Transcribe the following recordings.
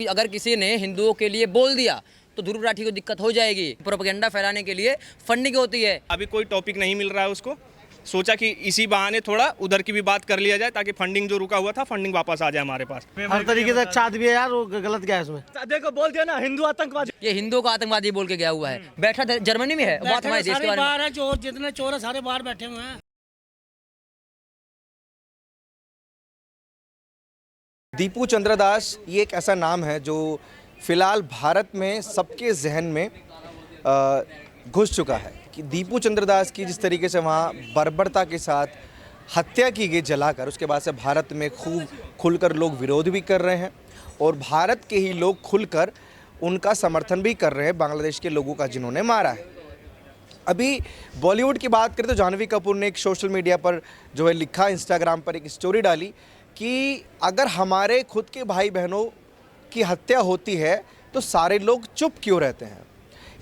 अगर किसी ने हिंदुओं के लिए बोल दिया तो ध्रुव राठी को दिक्कत हो जाएगी। प्रोपेगेंडा फैलाने के लिए फंडिंग होती है। अभी कोई टॉपिक नहीं मिल रहा है उसको, सोचा कि इसी बहाने थोड़ा उधर की भी बात कर लिया जाए ताकि फंडिंग जो रुका हुआ था फंडिंग वापस आ जाए हमारे पास। हर तरीके से चाँद भी है यार, वो गलत गया इसमें। देखो बोल दिया ना हिंदू आतंकवादी। ये हिंदुओं का आतंकवादी बोल के गया हुआ है। बैठा जर्मनी में है, बात हमारे देश के बारे में। बाहर है चोर, जितने चोर है सारे बाहर बैठे हुए हैं। दीपू चंद्र दास ये एक ऐसा नाम है जो फिलहाल भारत में सबके जहन में घुस चुका है कि दीपू चंद्र दास की जिस तरीके से वहाँ बर्बरता के साथ हत्या की गई जलाकर, उसके बाद से भारत में खूब खुलकर लोग विरोध भी कर रहे हैं और भारत के ही लोग खुलकर उनका समर्थन भी कर रहे हैं बांग्लादेश के लोगों का जिन्होंने मारा है। अभी बॉलीवुड की बात करें तो जानवी कपूर ने एक सोशल मीडिया पर जो है लिखा, इंस्टाग्राम पर एक स्टोरी डाली कि अगर हमारे खुद के भाई बहनों की हत्या होती है तो सारे लोग चुप क्यों रहते हैं।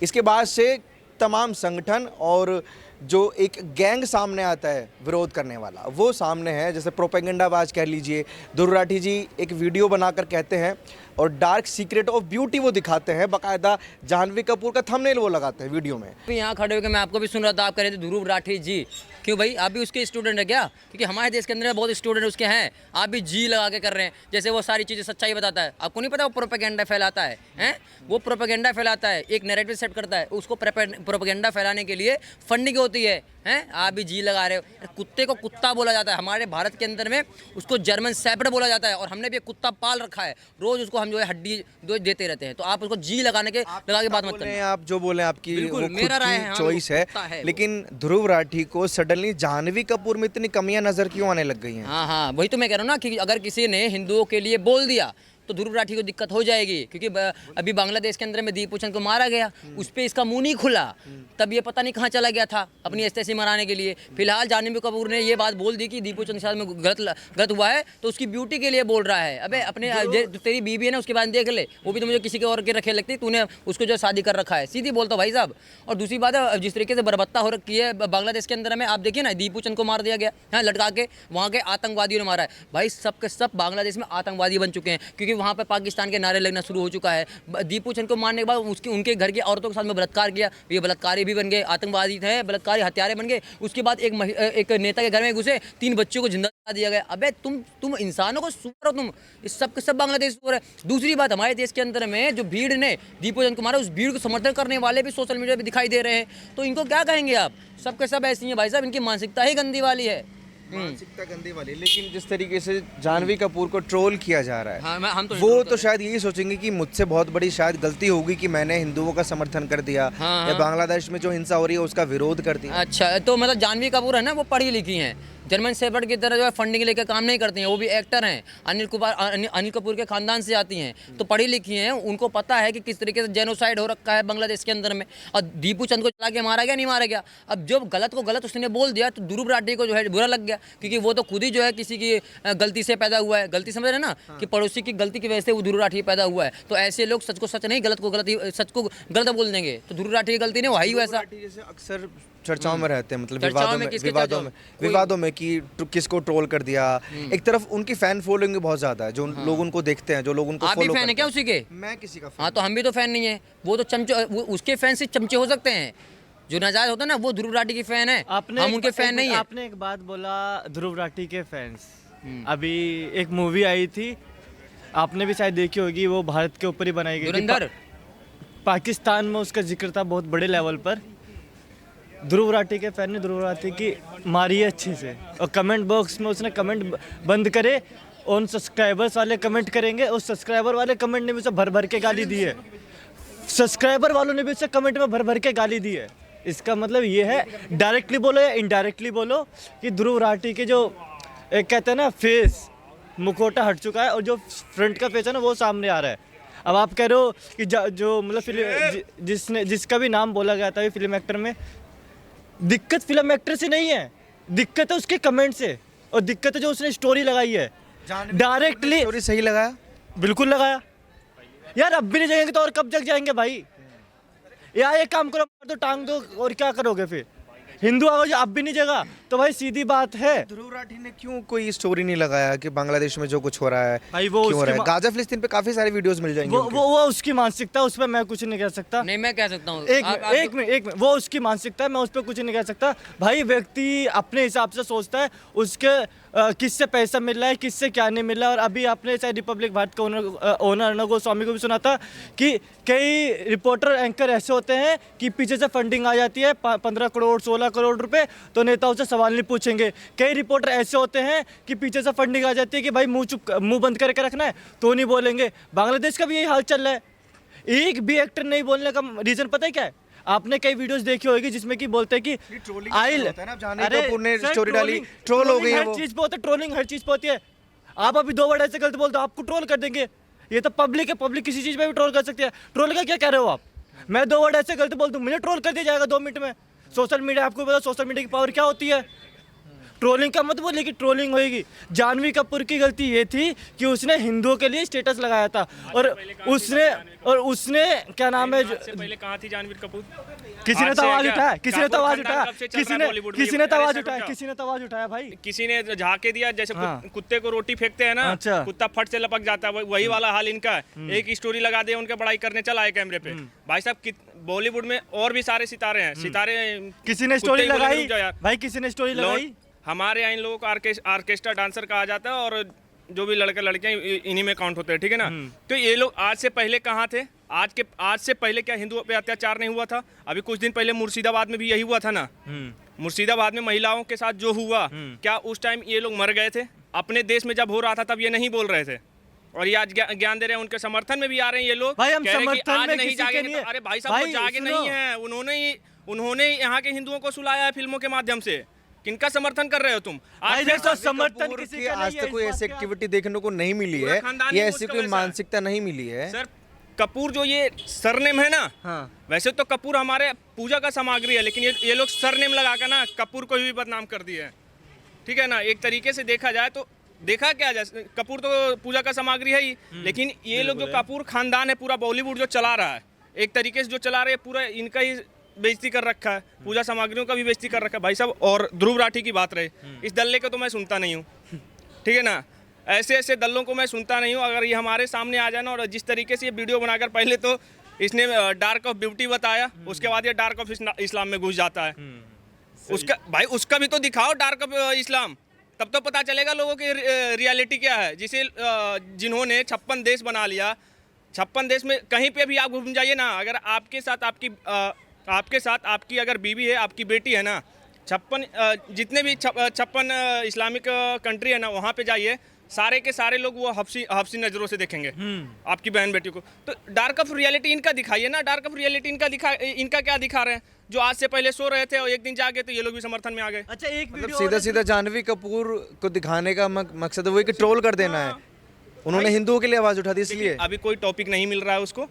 इसके बाद से तमाम संगठन और जो एक गैंग सामने आता है विरोध करने वाला, वो सामने है। जैसे प्रोपेगेंडाबाज कह लीजिए, ध्रुव राठी जी एक वीडियो बनाकर कहते हैं और डार्क सीक्रेट ऑफ ब्यूटी वो दिखाते हैं, बाकायदा जानवी कपूर का थंबनेल वो लगाते हैं वीडियो में। यहाँ खड़े होकर मैं आपको भी सुन रहा था, आप कह रहे थे ध्रुव राठी जी, क्यों भाई आप भी उसके स्टूडेंट है क्या? क्योंकि हमारे देश के अंदर बहुत स्टूडेंट उसके हैं, आप भी जी लगा के कर रहे हैं जैसे वो सारी चीज़ें सच्चाई बताता है। आपको नहीं पता वो प्रोपेगेंडा फैलाता है, हैं? वो प्रोपेगेंडा फैलाता है, एक नैरेटिव सेट करता है, उसको प्रोपेगेंडा फैलाने के लिए फंडिंग होती है, हैं? आप भी जी लगा रहे हो। कुत्ते को कुत्ता बोला जाता है हमारे भारत के अंदर में, उसको जर्मन शेफर्ड बोला जाता है और हमने भी कुत्ता पाल रखा है, रोज उसको हम जो है हड्डी देते रहते हैं। तो आप उसको जी लगा के बात मत करें। आप जो बोले आपकी मेरा राय है, चॉइस है, लेकिन ध्रुव राठी को सडनली जानवी कपूर में इतनी कमियां नजर क्यों आने लग गई हैं? हाँ, वही तो मैं कह रहा हूँ ना कि अगर किसी ने हिंदुओं के लिए बोल दिया तो ध्रुव राठी को दिक्कत हो जाएगी। क्योंकि अभी बांग्लादेश के अंदर में दीपू चंद को मारा गया, उस पर इसका मुंह नहीं खुला, तब ये पता नहीं कहाँ चला गया था अपनी एस्तेसी मनाने के लिए। फिलहाल जानवी कपूर ने ये बात बोल दी कि दीपू चंद के साथ में गलत हुआ है तो उसकी ब्यूटी के लिए बोल रहा है। अबे अपने तेरी बीवी है ना, उसके बाद देख ले, वो भी तो मुझे किसी के और के रखे लगती, तूने उसको जो शादी कर रखा है, सीधी बोलता भाई साहब। और दूसरी बात है, जिस तरीके से बर्बरता हो रखी है बांग्लादेश के अंदर में, आप देखिए ना दीपू चंद को मार दिया गया है लटका के, वहाँ के आतंकवादियों ने मारा है। भाई सब के सब बांग्लादेश में आतंकवादी बन चुके हैं क्योंकि वहाँ पर पाकिस्तान नारे लगना शुरू हो चुका है। दीपू चंद को मारने के बाद उनके घर की औरतों के साथ में बलात्कार किया, ये बलात्कारी भी बन गए, आतंकवादी थे, बलात्कारी हत्यारे बन गए। उसके बाद एक नेता के घर में घुसे, 3 बच्चों को जिंदा दिया गया। अबे तुम इंसानों को सुपर हो, तुम इस सब के सब बांग्लादेश सुपर है। दूसरी बात, हमारे देश के अंदर में जो भीड़ ने दीपू चंद को मारा, उस भीड़ को समर्थन करने वाले भी सोशल मीडिया पर दिखाई दे रहे हैं। तो इनको क्या कहेंगे आप? सब के सब ऐसी हैं भाई साहब, इनकी मानसिकता ही गंदी वाली है। मानसिकता गंदी वाली। लेकिन जिस तरीके से जानवी कपूर को ट्रोल किया जा रहा है, हाँ, हम तो वो तो शायद यही सोचेंगे कि मुझसे बहुत बड़ी शायद गलती होगी कि मैंने हिंदुओं का समर्थन कर दिया, या बांग्लादेश में जो हिंसा हो रही है उसका विरोध कर दिया। अच्छा, तो मतलब जानवी कपूर है ना, वो पढ़ी लिखी हैं, जर्मन शेफर्ड की तरह जो है फंडिंग लेकर काम नहीं करती हैं, वो भी एक्टर हैं, अनिल कपूर के खानदान से आती हैं, तो पढ़ी लिखी हैं, उनको पता है कि किस तरीके से जेनोसाइड हो रखा है बांग्लादेश के अंदर में। और दीपू चंद को चला के मारा गया, नहीं मारा गया। अब जब गलत को गलत उसने बोल दिया तो ध्रुव राठी को जो है बुरा लग गया, क्योंकि वो तो खुद ही जो है किसी की गलती से पैदा हुआ है। गलती समझ रहे ना, कि पड़ोसी की गलती की वजह से वो ध्रुव राठी पैदा हुआ है। तो ऐसे लोग सच को सच नहीं, गलत को गलत, सच को गलत बोल देंगे। तो ध्रुव राठी की गलती नहीं, वही वैसा अक्सर चर्चाओं में रहते हैं, मतलब विवादों में कि किसको ट्रोल कर दिया। एक तरफ उनकी फैन फॉलोइंग बहुत ज्यादा है, जो लोग उनको देखते हैं, जो लोग उनको फॉलो करते हैं। क्या उसी के? मैं किसी का हाँ, तो हम भी तो फैन नहीं है। वो तो चमचे, उसके फैन से चमचे हो सकते हैं, जो नाजायज होता है ना, वो ध्रुव राठी की फैन है, हम उनके फैन नहीं है। आपने एक बात बोला ध्रुव राठी के फैंस, अभी एक मूवी आई थी, आपने भी शायद देखी होगी, वो भारत के ऊपर ही बनाई गई थी। पाकिस्तान में उसका जिक्र था बहुत बड़े लेवल पर। ध्रुव राठी के फैन ने ध्रुव राठी की मारी है अच्छे से, और कमेंट बॉक्स में उसने कमेंट बंद करे, उन सब्सक्राइबर्स वाले कमेंट करेंगे, उस सब्सक्राइबर वाले कमेंट ने भी उसे भर भर के गाली दी है, सब्सक्राइबर वालों ने भी उसे कमेंट में भर भर के गाली दी है। इसका मतलब ये है, डायरेक्टली बोलो या इनडायरेक्टली बोलो, कि ध्रुव राठी के जो एक कहते हैं ना फेस, मुखौटा हट चुका है और जो फ्रंट का फेस है ना वो सामने आ रहा है। अब आप कह रहे हो कि जो मतलब फिल्म जिसका भी नाम बोला गया था फिल्म एक्टर में, दिक्कत फिल्म एक्टर से नहीं है, दिक्कत है उसके कमेंट से, और दिक्कत है जो उसने स्टोरी लगाई है। डायरेक्टली स्टोरी सही लगाया, बिल्कुल लगाया यार। अब भी नहीं जाएंगे तो और कब जग जाएंगे भाई? यार एक काम करो, मार दो, टांग दो, और क्या करोगे फिर? हिंदू आवाज अब भी नहीं जगा तो भाई सीधी बात है। ध्रुव राठी ने क्यों कोई स्टोरी नहीं लगाया कि बांग्लादेश में जो कुछ हो रहा है भाई वो क्यों हो उसकी रहा है? गाजा फिलिस्तीन पे काफी सारे वीडियोस मिल जाएंगे उनके। वो उसकी मानसिकता, उस पर मैं कुछ नहीं कह सकता। नहीं मैं कह सकता हूँ एक मिनट वो उसकी मानसिकता है, मैं उस पर कुछ नहीं कह सकता। भाई व्यक्ति अपने हिसाब से सोचता है, उसके किससे पैसा मिल रहा है, किससे क्या नहीं मिल रहा है। और अभी आपने शायद रिपब्लिक भारत का ओनर अर्णब गोस्वामी को भी सुना था कि कई रिपोर्टर एंकर ऐसे होते हैं कि पीछे से फंडिंग आ जाती है 15 करोड़ 16 करोड़ रुपए, तो नेताओं से सवाल नहीं पूछेंगे। कई रिपोर्टर ऐसे होते हैं कि पीछे से फंडिंग आ जाती है कि भाई मुंह बंद करके रखना है तो नहीं बोलेंगे। बांग्लादेश का भी यही हाल चल रहा है। एक भी एक्टर नहीं बोलने का रीजन पता है क्या है? आपने कई वीडियोस देखी होगी जिसमें कि बोलते हैं कि आइल, अरे स्टोरी डाली, ट्रोल हो गई है हर वो। चीज पे होता है, ट्रोलिंग हर चीज पे होती है। आप अभी 2 वर्ड ऐसे गलत बोलते हो आपको ट्रोल कर देंगे। ये तो पब्लिक है, पब्लिक किसी चीज पे भी ट्रोल कर सकती है। ट्रोल का क्या कह रहे हो आप? मैं 2 वर्ड ऐसे गलत बोलता हूँ, मुझे ट्रोल कर दिया जाएगा 2 मिनट में। सोशल मीडिया, आपको पता सोशल मीडिया की पावर क्या होती है। ट्रोलिंग का मत बोलिए कि ट्रोलिंग होएगी। जानवी कपूर की गलती ये थी कि उसने हिंदुओं के लिए स्टेटस लगाया था और उसने क्या नाम है, पहले कहाँ थी जानवीर कपूर? किसी ने तो आवाज उठाया, किसी ने तो आवाज उठाया, किसी ने तो आवाज उठाया भाई। किसी ने झाके दिया, जैसे हाँ। कुत्ते को रोटी फेंकते हैं ना, अच्छा। कुत्ता फट से लपक जाता है, वही वाला हाल इनका है। एक स्टोरी लगा दे, उनके बड़ाई करने चला है कैमरे पे। भाई साहब बॉलीवुड में और भी सारे सितारे हैं, सितारे किसी ने स्टोरी लगाई भाई, किसी ने स्टोरी लगाई। हमारे यहाँ इन लोगों को ऑर्केस्ट्रा डांसर कहा जाता है और जो भी लड़के लड़कियां इन्हीं में काउंट होते हैं, ठीक है ना। तो ये लोग आज से पहले कहाँ थे? आज से पहले क्या हिंदुओं पे अत्याचार नहीं हुआ था? अभी कुछ दिन पहले मुर्शिदाबाद में भी यही हुआ था ना। मुर्शिदाबाद में महिलाओं के साथ जो हुआ, क्या उस टाइम ये लोग मर गए थे? अपने देश में जब हो रहा था तब ये नहीं बोल रहे थे, और ये आज ज्ञान दे रहे हैं। उनके समर्थन में भी आ रहे हैं ये लोग। भाई हम कह रहे हैं कि समर्थन आज में नहीं किसी के जागेंगे नहीं तो, है। अरे भाई साहब वो जागे सुनो। नहीं है, उन्होंने यहाँ के हिंदुओं को सुलाया है फिल्मों के माध्यम से। किनका समर्थन कर रहे हो तुम? भाई देखो समर्थन कपूर किसी की का आज नहीं है, तक कोई इस बात ऐसी पे आप- एक्टिविटी देखने को नहीं मिली पूरा है, खानदान ही ये ऐसी उसका कोई वैसा है। मानसिकता नहीं मिली है। सर कपूर जो ये सरनेम है ना, हाँ। वैसे तो कपूर हमारे पूजा का सामग्री है, लेकिन ये लोग सरनेम लगा कर ना कपूर को भी बदनाम कर दिए है, ठीक है ना। एक तरीके से देखा जाए तो देखा क्या जाए, कपूर तो पूजा का सामग्री है ही, लेकिन ये लोग जो कपूर खानदान है, पूरा बॉलीवुड जो चला रहा है, एक तरीके से जो चला रहे हैं, पूरा इनका ही बेइज्जती कर रखा है, पूजा सामग्रियों का भी बेइज्जती कर रखा है भाई साहब। और ध्रुव राठी की बात रहे, इस दल्ले को तो मैं सुनता नहीं हूँ, ठीक है ना। ऐसे दलों को मैं सुनता नहीं हूँ। अगर ये हमारे सामने आ जाए ना, और जिस तरीके से ये वीडियो बनाकर, पहले तो इसने डार्क ऑफ ब्यूटी बताया, उसके बाद ये डार्क ऑफ इस्लाम में घुस जाता है। उसका भी तो दिखाओ डार्क ऑफ इस्लाम, तब तो पता चलेगा लोगों की रियलिटी क्या है। जिसे जिन्होंने 56 देश बना लिया, 56 देश में कहीं पे भी आप घूम जाइए ना, अगर आपके साथ आपकी अगर बीवी है, आपकी बेटी है ना, 56 जितने भी 56 इस्लामिक कंट्री है ना, वहाँ पे जाइए, सारे के सारे लोग वो हफ्सी नज़रों से देखेंगे आपकी बहन बेटी को। तो डार्क ऑफ रियलिटी इनका दिखाइए ना, डार्क ऑफ रियलिटी इनका क्या दिखा रहे हैं? जो आज से पहले सो रहे थे और एक दिन जागे तो ये लोग भी समर्थन में आ गए। अच्छा एक मतलब वीडियो सीधा जानवी कपूर को दिखाने का मकसद वही कि ट्रोल कर देना है। उन्होंने हिंदुओं के लिए आवाज उठा दी, इसलिए अभी कोई टॉपिक नहीं मिल रहा है उसको,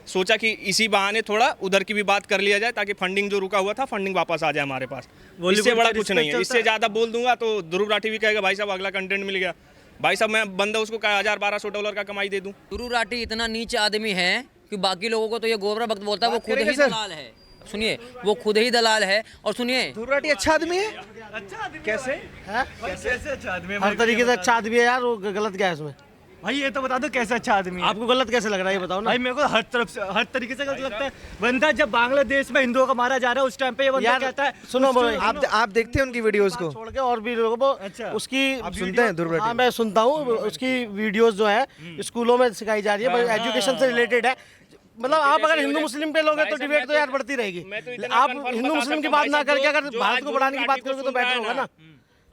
सोचा कि इसी बहाने थोड़ा उधर की भी बात कर लिया जाए, ताकि फंडिंग जो रुका हुआ था, फंडिंग वापस आ जाए हमारे पास। इससे बड़ा कुछ नहीं है। इससे ज़्यादा बोल दूंगा तो ध्रुव राठी भी कहेगा भाई साहब अगला कंटेंट मिल गया। भाई साहब मैं बंदा उसको $1000-1200 का कमाई दे दूं। ध्रुव राठी इतना नीच आदमी है कि बाकी लोगों को तो ये गोबरा भक्त बोलता है, वो खुद ही दलाल है। सुनिए, वो खुद ही दलाल है। और सुनिए, ध्रुव राठी अच्छा आदमी है। अच्छा आदमी कैसे? कैसे अच्छा आदमी है? हर तरीके से अच्छा आदमी है यार, वो गलत क्या है इसमें? भाई ये तो बता दो कैसे अच्छा आदमी है? आपको गलत कैसे लग रहा है ये बताओ ना। भाई मेरे को हर तरफ से हर तरीके से गलत लगता है। बंदा जब बांग्लादेश में हिंदुओं का मारा जा रहा है उस टाइम पे ये बंदा यार, कहता है सुनो भाई, आप देखते हैं उनकी वीडियोस को? छोड़ के और भी लोगों को अच्छा। उसकी आप सुनते हैं ध्रुव राठी? हाँ मैं सुनता हूँ। उसकी वीडियोस जो है स्कूलों में सिखाई जा रही है, एजुकेशन से रिलेटेड है। मतलब आप अगर हिंदू मुस्लिम पे लोगे तो डिबेट तो यार बढ़ती रहेगी। मैं तो इतना आप confirm हिंदू बता मुस्लिम की सकता बात हूँ ना भाई करके साहब, अगर जो भारत आज को बढ़ाने की ध्रुव बात राठी करोगे तो को सुन बेटर रहा होगा है ना।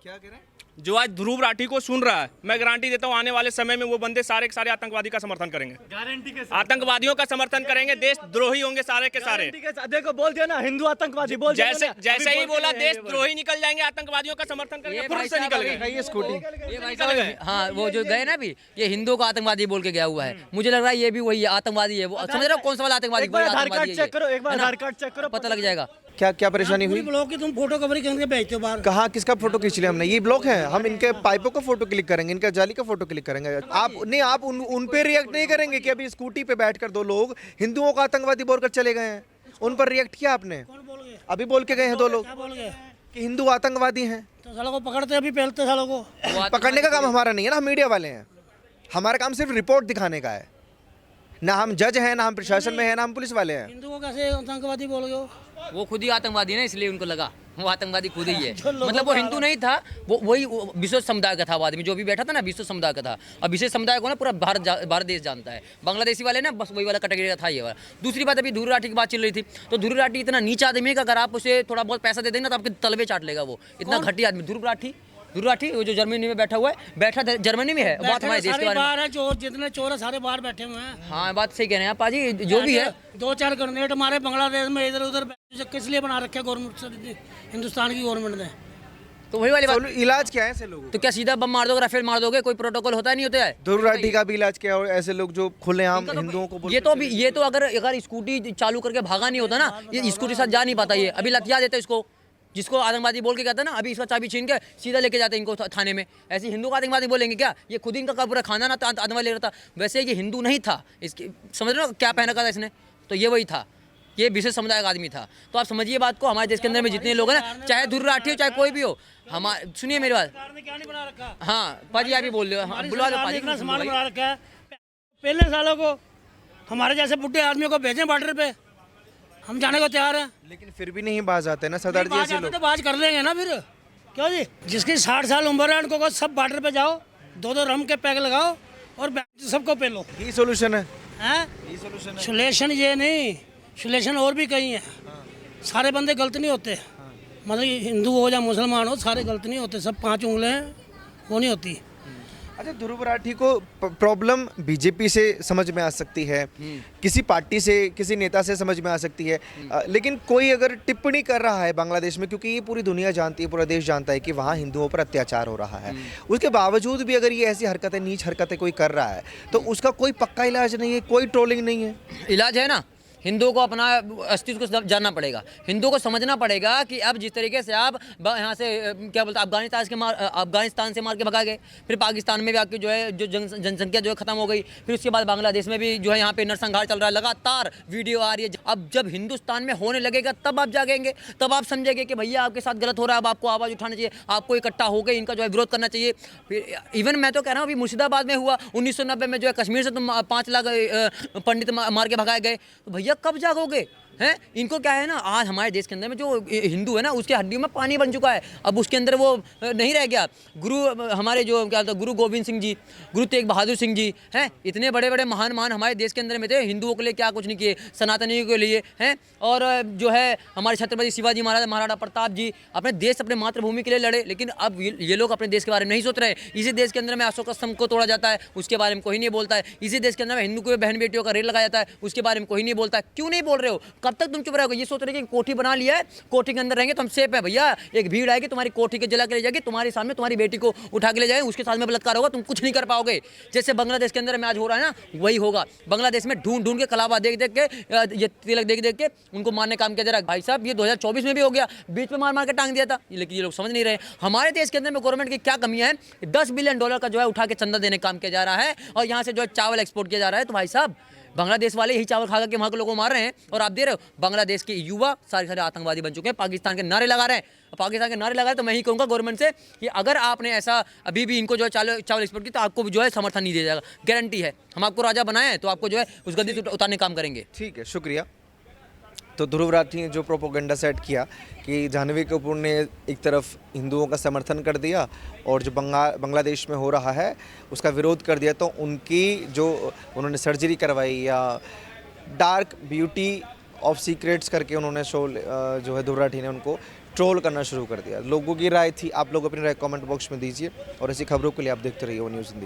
क्या कह रहे हैं? जो आज ध्रुव राठी को सुन रहा है, मैं गारंटी देता हूँ आने वाले समय में वो बंदे सारे के सारे आतंकवादी का समर्थन करेंगे, गारंटी के साथ आतंकवादियों का समर्थन करेंगे, देशद्रोही होंगे सारे के सारे। गारंटी के साथ। देखो बोल दिया ना हिंदू आतंकवादी, बोल दिया ना। जैसे अभी ही बोल बोला दिया, देशद्रोही निकल जाएंगे, आतंकवादियों का समर्थन करेंगे, ये फुर्र भाई से साहब निकल अभी- गए। दिखाइए स्कूटी। ये भाई साहब, हाँ वो जो गए ना अभी, ये हिंदुओं का आतंकवादी बोल के गया हुआ है। मुझे लग रहा है ये भी वही आतंकवादी है। वो समझ रहे हो कौन सा वाला आतंकवादी? एक बार आधार आतंकवादी कार्ड है चेक ये। करो, एक बार है ना? आधार कार्ड चेक करो, पता लग जाएगा। क्या परेशानी हुई? ब्लॉग की तुम फोटो कवरी करके भेजते हो बाहर। कहाँ किसका फोटो खींच लिया हमने? ये ब्लॉक है, हम इनके पाइपों का फोटो क्लिक करेंगे, इनका जाली का फोटो क्लिक करेंगे। आप नहीं, आप उन पे रिएक्ट नहीं करेंगे कि अभी स्कूटी पे बैठकर 2 लोग हिंदुओं का आतंकवादी बोलकर चले गए हैं, उन पर रिएक्ट किया आपने? कौन बोल गए? अभी बोल के गए हैं दो लोग क्या बोल गए कि हिंदू आतंकवादी हैं। तो सालों को पकड़ते अभी पहलते सालों को। पकड़ने का काम हमारा नहीं है ना, हम मीडिया वाले हैं। हमारा काम सिर्फ रिपोर्ट दिखाने का है। ना हम जज हैं, ना हम प्रशासन में हैं, ना हम पुलिस वाले हैं। हिंदू को कैसे आतंकवादी बोल गए हो? वो खुद ही आतंकवादी है ना, इसलिए उनको लगा वो आतंकवादी खुद ही है। जो लोगों मतलब वो का हिंदू नहीं था, वो वही विश्व समुदाय का था। वो आदमी जो भी बैठा था ना, विश्व समुदाय का था। अब विश्व समुदाय को ना पूरा भारत देश जानता है। बांग्लादेशी वाले ना बस वही वाला कैटेगरी का था ये वाला। दूसरी बात, अभी ध्रुव राठी की बात चल रही थी, तो ध्रुव राठी इतना नीचा आदमी है कि अगर आप उसे थोड़ा बहुत पैसा दे देंगे ना तो आपके तलवे चाट लेगा। वो इतना घटिया आदमी ध्रुव राठी वो जो जर्मनी में बैठा हुआ है, जर्मनी में है। बात हमारे देश के बारे में बाहर है, चोर जितने चोर है सारे बाहर बैठे हुए हैं। हाँ, बात सही कह रहे हैं आप पाजी। जो भी है 2-4 ग्रेनेड हमारे बांग्लादेश में इधर उधर किस लिए बना रखे गवर्नमेंट, हिंदुस्तान की गवर्नमेंट ने? तो वही वाली बात। तो इलाज क्या है ऐसे लोगों तो क्या सीधा बम मार दोगे, राफेल मार दोगे? कोई प्रोटोकॉल होता नहीं होता है। ध्रुव राठी का भी इलाज क्या है? और ऐसे लोग जो खुलेआम हिंदुओं को ये तो अभी ये तो अगर स्कूटी चालू करके भागा नहीं होता ना, ये स्कूटी साथ जा नहीं पाता। ये अभी लतिया देते इसको, जिसको आतंकवादी बोल के कहता है ना, अभी इसका चाबी छीन के सीधा लेके जाते हैं इनको थाने में। ऐसे हिंदू को आतंकवादी बोलेंगे क्या? ये खुद इनका पूरा खाना ना आतंकवादी ले रहा था। वैसे ये हिंदू नहीं था, इसकी समझ रहे हो क्या पहना था इसने? तो ये वही था, ये विशेष समुदाय का आदमी था। तो आप समझिए बात को, हमारे देश के अंदर में जितने लोग हैं ना, चाहे ध्रुव राठी हो चाहे कोई भी हो, हमारे सुनिए मेरी बात। सरकार ने क्या नहीं बना रखा? हाँ पाजी, आप ही बोल रहे हो। हाँ, बुलवा दो पाजी। इतना सामान बना रखा है। पहले सालों को हमारे जैसे बुढ़े आदमियों को भेजें बॉर्डर पे, हम जाने को तैयार हैं। लेकिन फिर भी नहीं बाज आते ना सरदार जी बाज ऐसे आते लोग। तो बाज कर लेंगे ना फिर, क्यों जी? जिसकी 60 साल उम्र है उनको कहो सब बॉर्डर पे जाओ, 2-2 रम के पैक लगाओ और सबको पे लो। यही सोल्यूशन है, हैं? यही सोल्यूशन है। सोल्यूशन ये नहीं, सोल्यूशन और भी कई हैं। सारे बंदे गलत नहीं होते, मतलब हिंदू हो या मुसलमान हो, सारे गलत नहीं होते। सब 5 उंगलें वो नहीं होती। अच्छा, ध्रुव राठी को प्रॉब्लम बीजेपी से समझ में आ सकती है, किसी पार्टी से, किसी नेता से समझ में आ सकती है, लेकिन कोई अगर टिप्पणी कर रहा है बांग्लादेश में, क्योंकि ये पूरी दुनिया जानती है, पूरा देश जानता है कि वहाँ हिंदुओं पर अत्याचार हो रहा है, उसके बावजूद भी अगर ये ऐसी हरकतें, नीच हरकतें कोई कर रहा है, तो उसका कोई पक्का इलाज नहीं है, कोई ट्रोलिंग नहीं है। इलाज है ना। हिंदुओं को अपना अस्तित्व को जानना पड़ेगा, हिंदुओं को समझना पड़ेगा कि अब जिस तरीके से आप यहाँ से क्या बोलते हैं अफगानिस्तान से मार के भगा गए, फिर पाकिस्तान में भी आके जो है जो जनसंख्या जो है ख़त्म हो गई, फिर उसके बाद बांग्लादेश में भी जो है यहाँ पे नरसंहार चल रहा है, लगातार वीडियो आ रही है। अब जब हिंदुस्तान में होने लगेगा तब आप जागेंगे, तब आप समझेंगे कि भैया आपके साथ गलत हो रहा है। अब आपको आवाज़ उठाना चाहिए, आपको इकट्ठा होकर इनका जो है विरोध करना चाहिए। फिर इवन मैं तो कह रहा हूँ, अभी मुर्शिदाबाद में हुआ 1990 में जो है कश्मीर से तुम 5 लाख पंडित मार के भगाए गए, तो भैया कब जागोगे? हैं? इनको क्या है ना, आज हमारे देश के अंदर में जो हिंदू है ना, उसके हड्डियों में पानी बन चुका है। अब उसके अंदर वो नहीं रह गया। गुरु हमारे जो क्या गुरु गोविंद सिंह जी, गुरु तेग बहादुर सिंह जी हैं, इतने बड़े बड़े महान हमारे देश के अंदर में थे। हिंदुओं के लिए क्या कुछ नहीं किए, सनातनियों के लिए हैं। और जो है हमारे छत्रपति शिवाजी महाराज, महाराणा प्रताप जी अपने देश, अपने मातृभूमि के लिए लड़े। लेकिन अब ये लोग अपने देश के बारे में नहीं सोच रहे। इसी देश के अंदर में अशोक स्तंभ को तोड़ा जाता है, उसके बारे में कोई नहीं बोलता है। इसी देश के अंदर में हिंदू को बहन बेटियों का रेल लगाया जाता है, उसके बारे में कोई नहीं बोलता है। क्यों नहीं बोल रहे हो? कब तक तुम चुप रहोगे? ये सोच रहे कि कोठी बना लिया है, कोठी के अंदर रहेंगे तो हम सेफ है। भैया एक भीड़ आएगी, तुम्हारी कोठी के जला के ले जाएगी, तुम्हारे सामने तुम्हारी बेटी को उठा के ले जाएंगे, उसके साथ में बलात्कार होगा, तुम कुछ नहीं कर पाओगे। जैसे बांग्लादेश के अंदर में आज हो रहा है ना, वही होगा। बांग्लादेश में ढूंढ के कलावा देख के, ये तिलक देख के उनको मारने काम किया जा रहा है। भाई साहब, ये 2024 में भी हो गया, बीच में मार के टांग दिया था। लेकिन ये लोग समझ नहीं रहे हमारे देश के अंदर में गवर्नमेंट की क्या कमियां हैं। $10 बिलियन का जो है उठा के चंदा देने काम किया जा रहा है, और यहाँ से जो है चावल एक्सपोर्ट किया जा रहा है। तो भाई साहब, बांग्लादेश वाले यही चावल खा के वहाँ के लोगों को मार रहे हैं, और आप दे रहे हो। बांग्लादेश के युवा सारे आतंकवादी बन चुके हैं, पाकिस्तान के नारे लगा रहे हैं। पाकिस्तान के नारे लगा रहे हैं, तो मैं ही कहूँगा गवर्नमेंट से कि अगर आपने ऐसा अभी भी इनको जो है चावल एक्सपोर्ट की, तो आपको जो है समर्थन नहीं दिया जाएगा, गारंटी है। हम आपको राजा बनाए हैं, तो आपको जो है उस गद्दी से उतारने काम करेंगे। ठीक है, शुक्रिया। तो ध्रुव राठी ने जो प्रोपोगंडा सेट किया कि जाह्नवी कपूर ने एक तरफ हिंदुओं का समर्थन कर दिया और जो बांग्लादेश में हो रहा है उसका विरोध कर दिया, तो उनकी जो उन्होंने सर्जरी करवाई या डार्क ब्यूटी ऑफ सीक्रेट्स करके उन्होंने शो जो है ध्रुव राठी ने उनको ट्रोल करना शुरू कर दिया। लोगों की राय थी, आप लोग अपनी राय कमेंट बॉक्स में दीजिए, और ऐसी खबरों के लिए आप देखते रहिए वो न्यूज़ हिंदी।